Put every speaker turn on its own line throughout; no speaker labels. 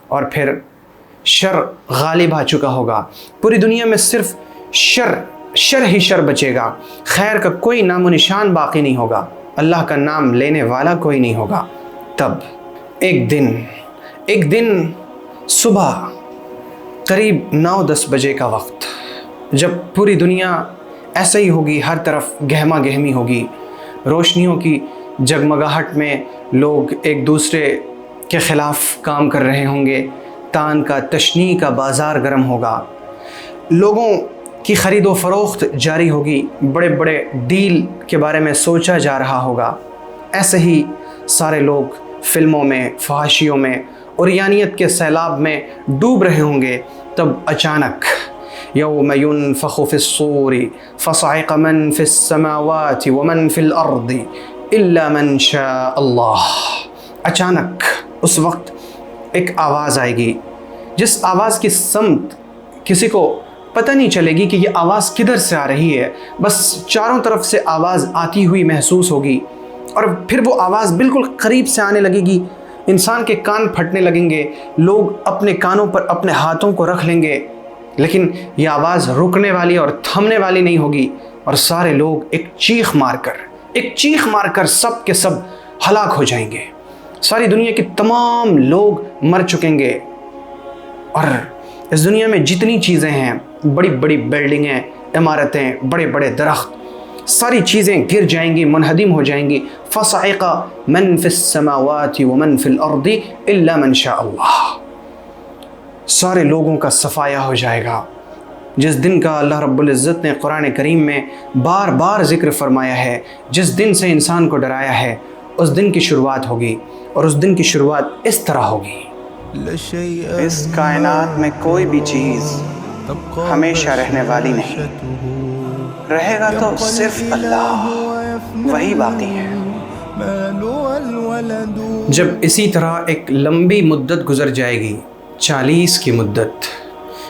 اور پھر شر غالب آ چکا ہوگا. پوری دنیا میں صرف شر ہی شر بچے گا. خیر کا کوئی نام و نشان باقی نہیں ہوگا. اللہ کا نام لینے والا کوئی نہیں ہوگا. تب ایک دن صبح قریب 9-10 بجے کا وقت، جب پوری دنیا ایسا ہی ہوگی، ہر طرف گہما گہمی ہوگی، روشنیوں کی جگمگاہٹ میں لوگ ایک دوسرے کے خلاف کام کر رہے ہوں گے، تان کا تشنیع کا بازار گرم ہوگا، لوگوں کی خرید و فروخت جاری ہوگی، بڑے بڑے ڈیل کے بارے میں سوچا جا رہا ہوگا. ایسے ہی سارے لوگ فلموں میں، فحاشیوں میں، عریانیت کے سیلاب میں ڈوب رہے ہوں گے. تب اچانک یوم ینفخ فی الصور فصعق من فی السماوات ومن فی الارض الا من شاء اللہ. اچانک اس وقت ایک آواز آئے گی، جس آواز کی سمت کسی کو پتہ نہیں چلے گی کہ یہ آواز کدھر سے آ رہی ہے. بس چاروں طرف سے آواز آتی ہوئی محسوس ہوگی، اور پھر وہ آواز بالکل قریب سے آنے لگے گی. انسان کے کان پھٹنے لگیں گے، لوگ اپنے کانوں پر اپنے ہاتھوں کو رکھ لیں گے، لیکن یہ آواز رکنے والی اور تھمنے والی نہیں ہوگی. اور سارے لوگ ایک چیخ مار کر سب کے سب ہلاک ہو جائیں گے. ساری دنیا کے تمام لوگ مر چکیں گے، اور اس دنیا میں جتنی چیزیں ہیں، بڑی بڑی بلڈنگیں، عمارتیں، بڑے بڑے درخت، ساری چیزیں گر جائیں گی، منہدم ہو جائیں گی. فصعق من فی السماوات ومن فی الارض الا من شاء اللہ. سارے لوگوں کا صفایہ ہو جائے گا. جس دن کا اللہ رب العزت نے قرآن کریم میں بار بار ذکر فرمایا ہے، جس دن سے انسان کو ڈرایا ہے، اس دن کی شروعات ہوگی، اور اس دن کی شروعات اس طرح ہوگی. اس کائنات میں کوئی بھی چیز ہمیشہ رہنے والی نہیں، رہے گا تو صرف اللہ، وہی باقی ہے. جب اسی طرح ایک لمبی مدت گزر جائے گی، 40 کی مدت،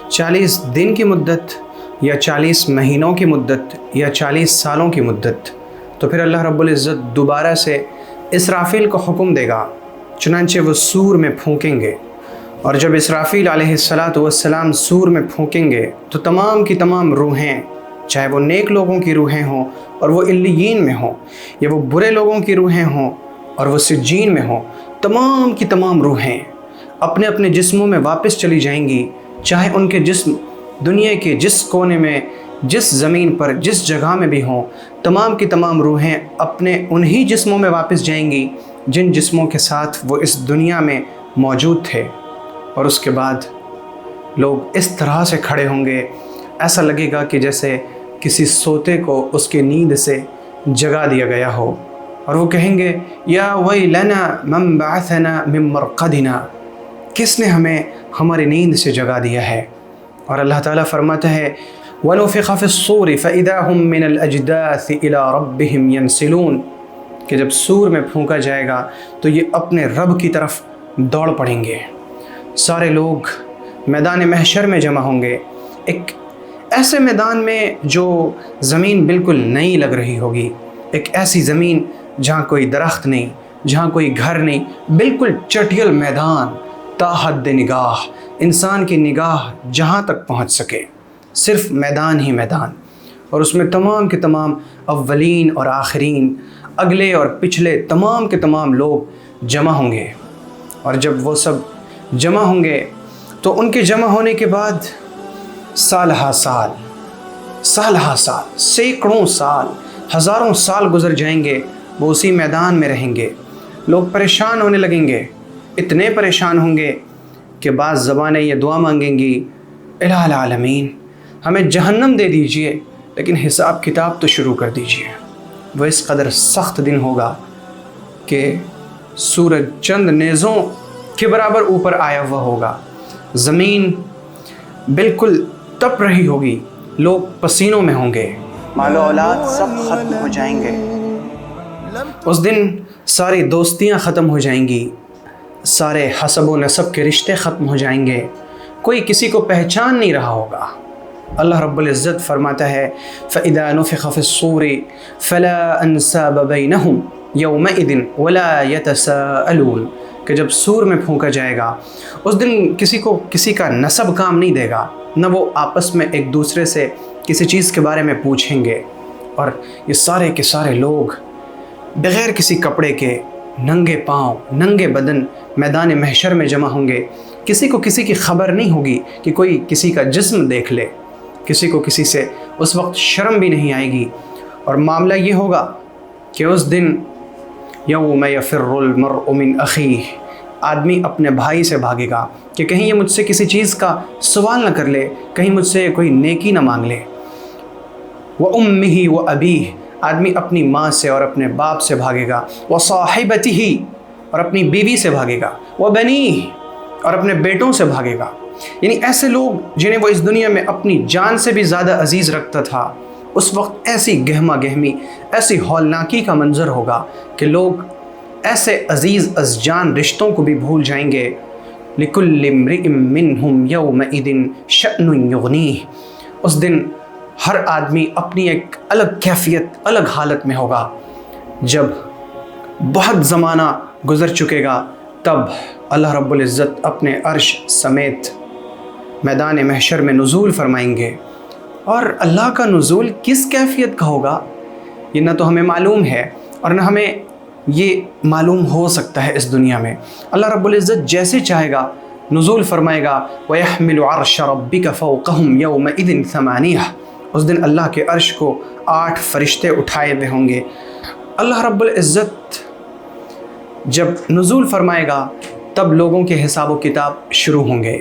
40 دن کی مدت، یا 40 مہینوں کی مدت، یا 40 سالوں کی مدت، تو پھر اللہ رب العزت دوبارہ سے اسرافیل کو حکم دے گا. چنانچہ وہ سور میں پھونکیں گے، اور جب اسرافیل علیہ السلام سور میں پھونکیں گے تو تمام کی تمام روحیں، چاہے وہ نیک لوگوں کی روحیں ہوں اور وہ علیین میں ہوں، یا وہ برے لوگوں کی روحیں ہوں اور وہ سجین میں ہوں، تمام کی تمام روحیں اپنے اپنے جسموں میں واپس چلی جائیں گی. چاہے ان کے جسم دنیا کے جس کونے میں، جس زمین پر، جس جگہ میں بھی ہوں، تمام کی تمام روحیں اپنے انہی جسموں میں واپس جائیں گی جن جسموں کے ساتھ وہ اس دنیا میں موجود تھے. اور اس کے بعد لوگ اس طرح سے کھڑے ہوں گے، ایسا لگے گا کہ جیسے کسی سوتے کو اس کی نیند سے جگا دیا گیا ہو، اور وہ کہیں گے یا ویلنا من بعثنا من مرقدنا، کس نے ہمیں ہماری نیند سے جگا دیا ہے. اور اللہ تعالیٰ فرماتا ہے وَنُفِخَ فِي الصُّورِ فَإِذَا هُم مِّنَ الْأَجْدَاثِ إِلَىٰ رَبِّهِمْ يَنْسِلُونَ، کہ جب سور میں پھونکا جائے گا تو یہ اپنے رب کی طرف دوڑ پڑیں گے. سارے لوگ میدان محشر میں جمع ہوں گے، ایک ایسے میدان میں جو زمین بالکل نئی لگ رہی ہوگی، ایک ایسی زمین جہاں کوئی درخت نہیں، جہاں کوئی گھر نہیں، بالکل چٹیل میدان، تا حد نگاہ، انسان کی نگاہ جہاں تک پہنچ سکے، صرف میدان ہی میدان. اور اس میں تمام کے تمام اولین اور آخرین، اگلے اور پچھلے تمام کے تمام لوگ جمع ہوں گے. اور جب وہ سب جمع ہوں گے تو ان کے جمع ہونے کے بعد سال ہا سال، سینکڑوں سال، ہزاروں سال گزر جائیں گے، وہ اسی میدان میں رہیں گے. لوگ پریشان ہونے لگیں گے، اتنے پریشان ہوں گے کہ بعض زبانیں یہ دعا مانگیں گی الہ العالمین ہمیں جہنم دے دیجئے، لیکن حساب کتاب تو شروع کر دیجئے. وہ اس قدر سخت دن ہوگا کہ سورج چند نیزوں کے برابر اوپر آیا ہوا ہوگا، زمین بالکل تپ رہی ہوگی، لوگ پسینوں میں ہوں گے، مال و اولاد سب ختم ہو جائیں گے. اس دن ساری دوستیاں ختم ہو جائیں گی، سارے حسب و نسب کے رشتے ختم ہو جائیں گے، کوئی کسی کو پہچان نہیں رہا ہوگا. اللہ رب العزت فرماتا ہے فَإِذَا نُفِخَ فِي الصُّورِ فَلَا أَنْسَابَ بَيْنَهُمْ يَوْمَئِذٍ وَلَا يَتَسَاءَلُونَ، کہ جب سور میں پھونکا جائے گا اس دن کسی کو کسی کا نسب کام نہیں دے گا، نہ وہ آپس میں ایک دوسرے سے کسی چیز کے بارے میں پوچھیں گے، اور یہ سارے کے سارے لوگ بغیر کسی کپڑے کے ننگے پاؤں ننگے بدن میدان محشر میں جمع ہوں گے۔ کسی کو کسی کی خبر نہیں ہوگی کہ کوئی کسی کا جسم دیکھ لے، کسی کو کسی سے اس وقت شرم بھی نہیں آئے گی، اور معاملہ یہ ہوگا کہ اس دن یوم یفر المرء من اخیہ، آدمی اپنے بھائی سے بھاگے گا کہ کہیں یہ مجھ سے کسی چیز کا سوال نہ کر لے، کہیں مجھ سے کوئی نیکی نہ مانگ لے۔ وَأُمِّهِ وَأَبِيهِ، آدمی اپنی ماں سے اور اپنے باپ سے بھاگے گا۔ وَصَاحِبَتِهِ، اور اپنی بیوی سے بھاگے گا۔ وَبَنِيهِ، اور اپنے بیٹوں سے بھاگے گا۔ یعنی ایسے لوگ جنہیں وہ اس دنیا میں اپنی جان سے بھی زیادہ عزیز رکھتا تھا، اس وقت ایسی گہما گہمی، ایسی ہولناکی کا منظر ہوگا کہ لوگ ایسے عزیز از جان رشتوں کو بھی بھول جائیں گے۔ لِكُلِّ امْرِئٍ مِّنْهُمْ يَوْمَئِذٍ شَأْنٌ يُغْنِيهِ، اس دن ہر آدمی اپنی ایک الگ کیفیت، الگ حالت میں ہوگا۔ جب بہت زمانہ گزر چکے گا تب اللہ رب العزت اپنے عرش سمیت میدان محشر میں نزول فرمائیں گے، اور اللہ کا نزول کس کیفیت کا ہوگا یہ نہ تو ہمیں معلوم ہے اور نہ ہمیں یہ معلوم ہو سکتا ہے اس دنیا میں۔ اللہ رب العزت جیسے چاہے گا نزول فرمائے گا۔ وَيَحْمِلُ عَرْشَ رَبِّكَ فَوْقَهُمْ يَوْمَئِذٍ ثَمَانِيَةٌ، اس دن اللہ کے عرش کو 8 فرشتے اٹھائے ہوئے ہوں گے۔ اللہ رب العزت جب نزول فرمائے گا تب لوگوں کے حساب و کتاب شروع ہوں گے۔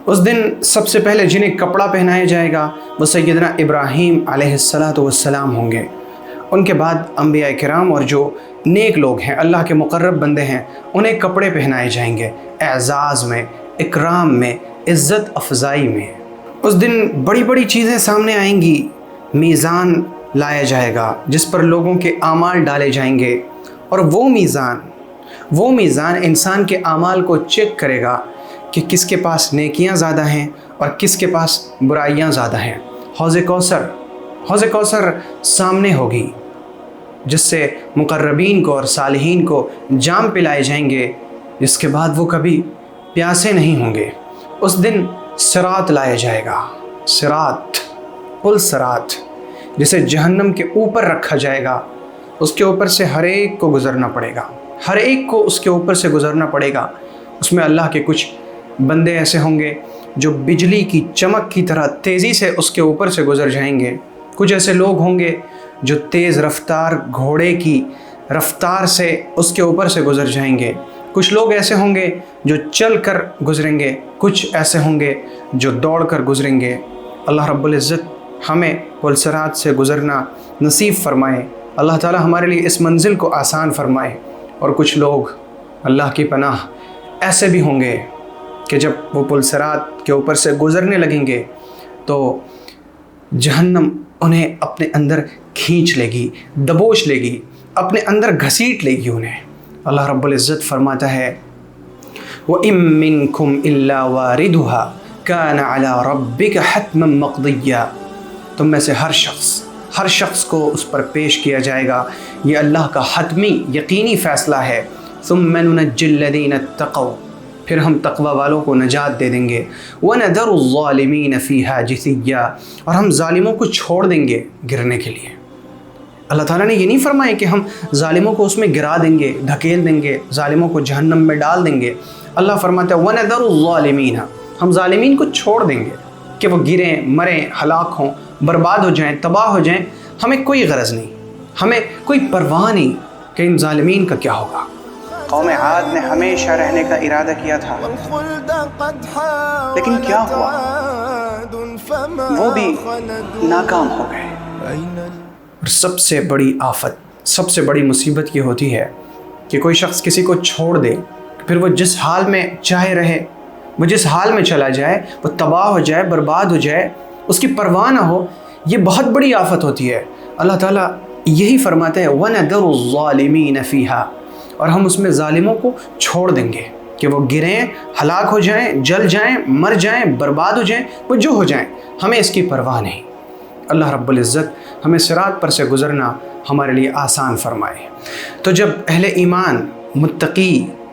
اس دن سب سے پہلے جنہیں کپڑا پہنایا جائے گا وہ سیدنا ابراہیم علیہ السلام ہوں گے۔ ان کے بعد انبیاء کرام اور جو نیک لوگ ہیں، اللہ کے مقرب بندے ہیں، انہیں کپڑے پہنائے جائیں گے، اعزاز میں، اکرام میں، عزت افزائی میں۔ اس دن بڑی بڑی چیزیں سامنے آئیں گی، میزان لایا جائے گا جس پر لوگوں کے اعمال ڈالے جائیں گے، اور وہ میزان انسان کے اعمال کو چیک کرے گا کہ کس کے پاس نیکیاں زیادہ ہیں اور کس کے پاس برائیاں زیادہ ہیں۔ حوض کوثر سامنے ہوگی جس سے مقربین کو اور صالحین کو جام پلائے جائیں گے، جس کے بعد وہ کبھی پیاسے نہیں ہوں گے۔ اس دن صراط لایا جائے گا، پل صراط، جسے جہنم کے اوپر رکھا جائے گا۔ اس کے اوپر سے ہر ایک کو گزرنا پڑے گا، ہر ایک کو اس کے اوپر سے گزرنا پڑے گا۔ اس میں اللہ کے کچھ بندے ایسے ہوں گے جو بجلی کی چمک کی طرح تیزی سے اس کے اوپر سے گزر جائیں گے، کچھ ایسے لوگ ہوں گے جو تیز رفتار گھوڑے کی رفتار سے اس کے اوپر سے گزر جائیں گے، کچھ لوگ ایسے ہوں گے جو چل کر گزریں گے، کچھ ایسے ہوں گے جو دوڑ کر گزریں گے۔ اللہ رب العزت ہمیں پل صراط سے گزرنا نصیب فرمائے، اللہ تعالی ہمارے لیے اس منزل کو آسان فرمائے۔ اور کچھ لوگ اللہ کی پناہ ایسے بھی ہوں گے کہ جب وہ پل صراط کے اوپر سے گزرنے لگیں گے تو جہنم انہیں اپنے اندر کھینچ لے گی، دبوچ لے گی، اپنے اندر گھسیٹ لے گی انہیں۔ اللہ رب العزت فرماتا ہے وَإِن مِّنكُمْ إِلَّا وَارِدُهَا كَانَ عَلَى رَبِّكَ حَتْمًا مَّقْضِيًّا، تم میں سے ہر شخص کو اس پر پیش کیا جائے گا، یہ اللہ کا حتمی یقینی فیصلہ ہے۔ ثُمَّ نُنَجِّي الَّذِينَ اتَّقَوْا، پھر ہم تقوی والوں کو نجات دے دیں گے۔ وَنَذَرُ الظَّالِمِينَ فِيهَا جِثِيًّا، اور ہم ظالموں کو چھوڑ دیں گے گرنے کے لیے۔ اللہ تعالیٰ نے یہ نہیں فرمایا کہ ہم ظالموں کو اس میں گرا دیں گے، دھکیل دیں گے، ظالموں کو جہنم میں ڈال دیں گے۔ اللہ فرماتا ہے وَنَذَرُ الظَّالِمِينَ، ہم ظالمین کو چھوڑ دیں گے کہ وہ گریں، مریں، ہلاک ہوں، برباد ہو جائیں، تباہ ہو جائیں۔ ہمیں کوئی غرض نہیں، ہمیں کوئی پرواہ نہیں کہ ان ظالمین کا کیا ہوگا۔ قوم عاد نے ہمیشہ رہنے کا ارادہ کیا تھا، لیکن کیا ہوا؟ وہ بھی ناکام ہو گئے۔ اور سب سے بڑی آفت، سب سے بڑی مصیبت یہ ہوتی ہے کہ کوئی شخص کسی کو چھوڑ دے، پھر وہ جس حال میں چاہے رہے، وہ جس حال میں چلا جائے، وہ تباہ ہو جائے، برباد ہو جائے، اس کی پرواہ نہ ہو، یہ بہت بڑی آفت ہوتی ہے۔ اللہ تعالیٰ یہی فرماتا ہے وَنَذَرُ الظَّالِمِينَ فِيهَا، اور ہم اس میں ظالموں کو چھوڑ دیں گے کہ وہ گریں، ہلاک ہو جائیں، جل جائیں، مر جائیں، برباد ہو جائیں، وہ جو ہو جائیں، ہمیں اس کی پرواہ نہیں۔ اللہ رب العزت ہمیں صراط پر سے گزرنا ہمارے لیے آسان فرمائے۔ تو جب اہل ایمان، متقی،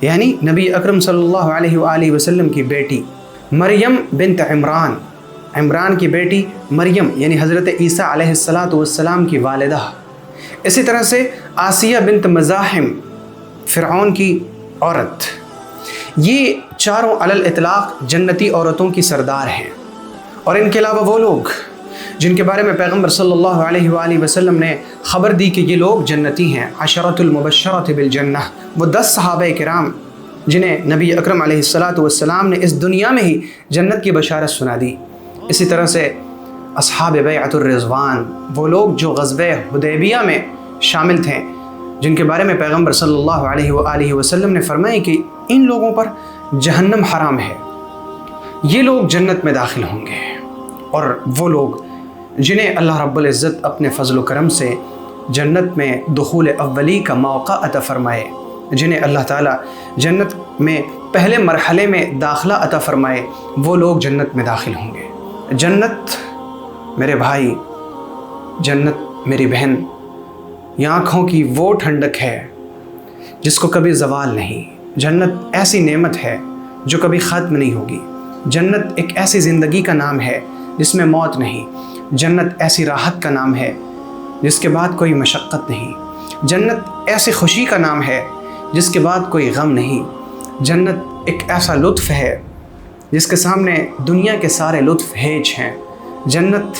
یعنی نبی اکرم صلی اللہ علیہ وآلہ وسلم کی بیٹی مریم بنت عمران، عمران کی بیٹی مریم یعنی حضرت عیسیٰ علیہ السلام کی والدہ۔ اسی طرح سے آسیہ بنت مزاحم، فرعون کی عورت، یہ چاروں علی الاطلاق جنتی عورتوں کی سردار ہیں۔ اور ان کے علاوہ وہ لوگ جن کے بارے میں پیغمبر صلی اللہ علیہ وآلہ وسلم نے خبر دی کہ یہ لوگ جنتی ہیں، عشرۃ المبشرۃ بالجنہ، وہ 10 صحابہ کرام جنہیں نبی اکرم علیہ السلام نے اس دنیا میں ہی جنت کی بشارت سنا دی۔ اسی طرح سے اصحاب بیعۃ الرضوان، وہ لوگ جو غزوہ حدیبیہ میں شامل تھے، جن کے بارے میں پیغمبر صلی اللہ علیہ وآلہ وسلم نے فرمایا کہ ان لوگوں پر جہنم حرام ہے، یہ لوگ جنت میں داخل ہوں گے۔ اور وہ لوگ جنہیں اللہ رب العزت اپنے فضل و کرم سے جنت میں دخول اولی کا موقع عطا فرمائے، جنہیں اللہ تعالیٰ جنت میں پہلے مرحلے میں داخلہ عطا فرمائے، وہ لوگ جنت میں داخل ہوں گے۔ جنت میرے بھائی، جنت میری بہن، یہ آنکھوں کی وہ ٹھنڈک ہے جس کو کبھی زوال نہیں۔ جنت ایسی نعمت ہے جو کبھی ختم نہیں ہوگی۔ جنت ایک ایسی زندگی کا نام ہے جس میں موت نہیں۔ جنت ایسی راحت کا نام ہے جس کے بعد کوئی مشقت نہیں۔ جنت ایسی خوشی کا نام ہے جس کے بعد کوئی غم نہیں۔ جنت ایک ایسا لطف ہے جس کے سامنے دنیا کے سارے لطف ہیج ہیں۔ جنت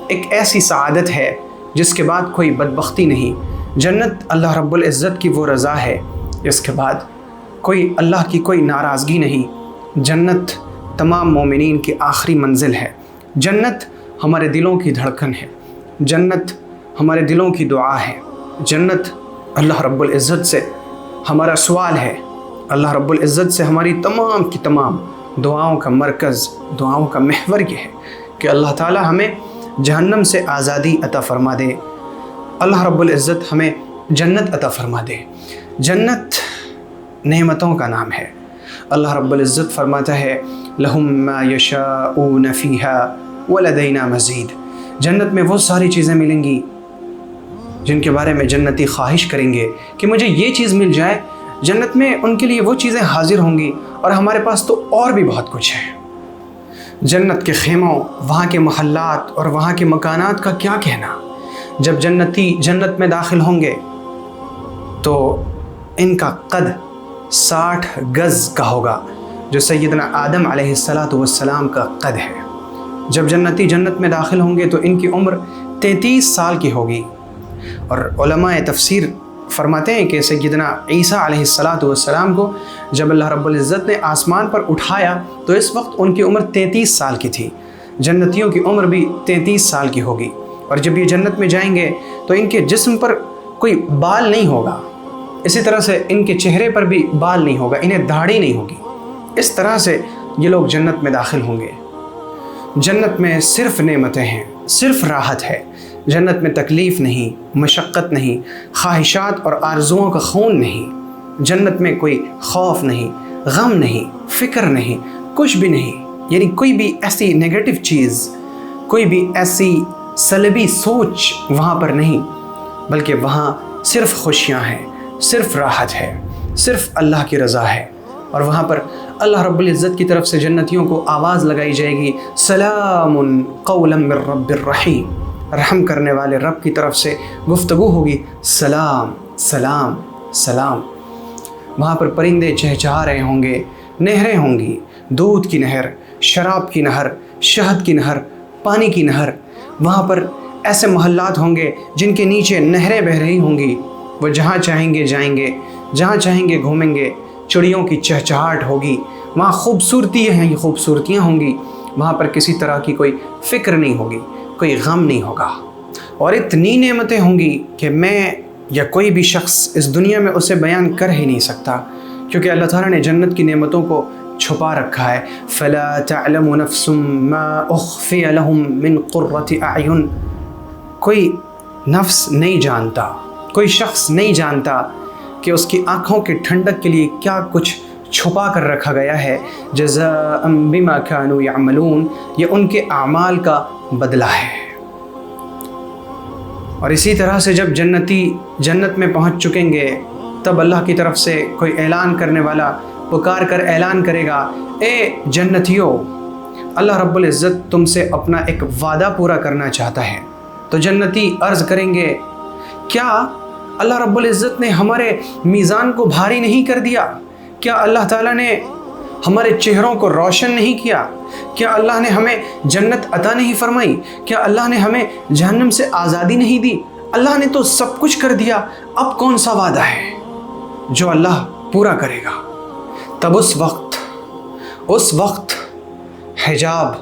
ایک ایسی سعادت ہے جس کے بعد کوئی بدبختی نہیں۔ جنت اللہ رب العزت کی وہ رضا ہے جس کے بعد کوئی اللہ کی کوئی ناراضگی نہیں۔ جنت تمام مومنین کی آخری منزل ہے۔ جنت ہمارے دلوں کی دھڑکن ہے۔ جنت ہمارے دلوں کی دعا ہے۔ جنت اللہ رب العزت سے ہمارا سوال ہے۔ اللہ رب العزت سے ہماری تمام کی تمام دعاؤں کا مرکز، دعاؤں کا محور یہ ہے کہ اللہ تعالی ہمیں جہنم سے آزادی عطا فرما دے، اللہ رب العزت ہمیں جنت عطا فرما دے۔ جنت نعمتوں کا نام ہے۔ اللہ رب العزت فرماتا ہے لَهُم مَّا يَشَاءُونَ فِيهَا وَلَدَيْنَا مَزِيدٌ، جنت میں وہ ساری چیزیں ملیں گی جن کے بارے میں جنتی خواہش کریں گے کہ مجھے یہ چیز مل جائے۔ جنت میں ان کے لیے وہ چیزیں حاضر ہوں گی، اور ہمارے پاس تو اور بھی بہت کچھ ہے۔ جنت کے خیموں، وہاں کے محلات اور وہاں کے مکانات کا کیا کہنا۔ جب جنتی جنت میں داخل ہوں گے تو ان کا قد 60 گز کا ہوگا، جو سیدنا آدم علیہ السلام کا قد ہے۔ جب جنتی جنت میں داخل ہوں گے تو ان کی عمر 33 سال کی ہوگی۔ اور علماء تفسیر فرماتے ہیں کہ سیدنا عیسیٰ علیہ السلام کو جب اللہ رب العزت نے آسمان پر اٹھایا تو اس وقت ان کی عمر 33 سال کی تھی۔ جنتیوں کی عمر بھی 33 سال کی ہوگی۔ اور جب یہ جنت میں جائیں گے تو ان کے جسم پر کوئی بال نہیں ہوگا، اسی طرح سے ان کے چہرے پر بھی بال نہیں ہوگا، انہیں داڑھی نہیں ہوگی۔ اس طرح سے یہ لوگ جنت میں داخل ہوں گے۔ جنت میں صرف نعمتیں ہیں، صرف راحت ہے۔ جنت میں تکلیف نہیں، مشقت نہیں، خواہشات اور آرزوؤں کا خون نہیں۔ جنت میں کوئی خوف نہیں، غم نہیں، فکر نہیں، کچھ بھی نہیں۔ یعنی کوئی بھی ایسی نیگیٹو چیز، کوئی بھی ایسی سلبی سوچ وہاں پر نہیں، بلکہ وہاں صرف خوشیاں ہیں، صرف راحت ہے، صرف اللہ کی رضا ہے۔ اور وہاں پر اللہ رب العزت کی طرف سے جنتیوں کو آواز لگائی جائے گی سلام قولا من رب الرحیم، رحم کرنے والے رب کی طرف سے گفتگو ہوگی، سلام سلام سلام۔ وہاں پر پرندے چہچہا رہے ہوں گے، نہریں ہوں گی، دودھ کی نہر، شراب کی نہر، شہد کی نہر، پانی کی نہر۔ وہاں پر ایسے محلات ہوں گے جن کے نیچے نہریں بہہ رہی ہوں گی، وہ جہاں چاہیں گے جائیں گے، جہاں چاہیں گے گھومیں گے۔ چڑیوں کی چہچہاٹ ہوگی، وہاں خوبصورتی ہیں، یہ خوبصورتیاں ہوں گی۔ وہاں پر کسی طرح کی کوئی فکر نہیں ہوگی، کوئی غم نہیں ہوگا، اور اتنی نعمتیں ہوں گی کہ میں یا کوئی بھی شخص اس دنیا میں اسے بیان کر ہی نہیں سکتا، کیونکہ اللہ تعالیٰ نے جنت کی نعمتوں کو چھپا رکھا ہے۔ فَلَا تَعْلَمُ نَفْسٌ مَّا أُخْفِيَ لَهُم مِّن قُرَّةِ أَعْيُن، کوئی نفس نہیں جانتا، کوئی شخص نہیں جانتا کہ اس کی آنکھوں کی ٹھنڈک کے لیے کیا کچھ چھپا کر رکھا گیا ہے۔ جزاء بما كانوا يعملون، یہ ان کے اعمال کا بدلہ ہے۔ اور اسی طرح سے جب جنتی جنت میں پہنچ چکیں گے تب اللہ کی طرف سے کوئی اعلان کرنے والا پکار کر اعلان کرے گا، اے جنتیوں، اللہ رب العزت تم سے اپنا ایک وعدہ پورا کرنا چاہتا ہے۔ تو جنتی عرض کریں گے، کیا اللہ رب العزت نے ہمارے میزان کو بھاری نہیں کر دیا؟ کیا اللہ تعالیٰ نے ہمارے چہروں کو روشن نہیں کیا؟ کیا اللہ نے ہمیں جنت عطا نہیں فرمائی؟ کیا اللہ نے ہمیں جہنم سے آزادی نہیں دی؟ اللہ نے تو سب کچھ کر دیا، اب کون سا وعدہ ہے جو اللہ پورا کرے گا؟ تب اس وقت حجاب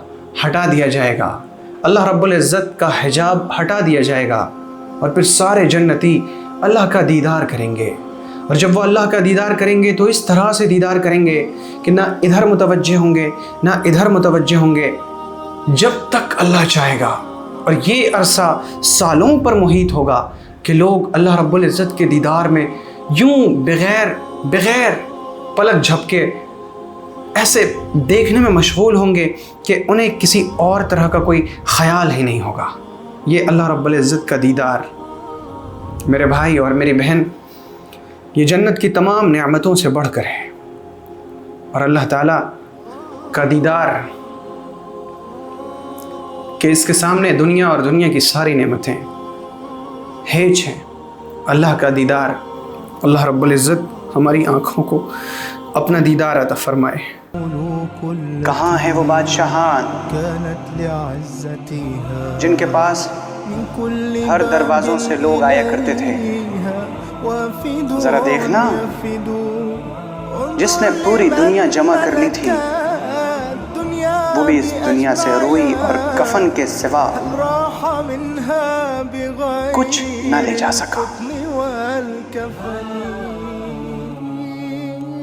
ہٹا دیا جائے گا، اللہ رب العزت کا حجاب ہٹا دیا جائے گا، اور پھر سارے جنتی اللہ کا دیدار کریں گے۔ اور جب وہ اللہ کا دیدار کریں گے تو اس طرح سے دیدار کریں گے کہ نہ ادھر متوجہ ہوں گے نہ ادھر متوجہ ہوں گے، جب تک اللہ چاہے گا۔ اور یہ عرصہ سالوں پر محیط ہوگا کہ لوگ اللہ رب العزت کے دیدار میں یوں بغیر پلک جھپکے ایسے دیکھنے میں مشغول ہوں گے کہ انہیں کسی اور طرح کا کوئی خیال ہی نہیں ہوگا۔ یہ اللہ رب العزت کا دیدار، میرے بھائی اور میری بہن، یہ جنت کی تمام نعمتوں سے بڑھ کر ہے۔ اور اللہ تعالیٰ کا دیدار کہ اس کے سامنے دنیا اور دنیا کی ساری نعمتیں ہیچ ہیں۔ اللہ کا دیدار، اللہ رب العزت ہماری آنکھوں کو اپنا دیدار عطا فرمائے۔ کہاں ہیں وہ بادشاہان جن کے پاس ہر دروازوں سے لوگ آیا کرتے تھے؟ ذرا دیکھنا، جس نے پوری دنیا جمع کر لی تھی وہ بھی اس دنیا سے روئی اور کفن کے سوا کچھ نہ لے جا سکا۔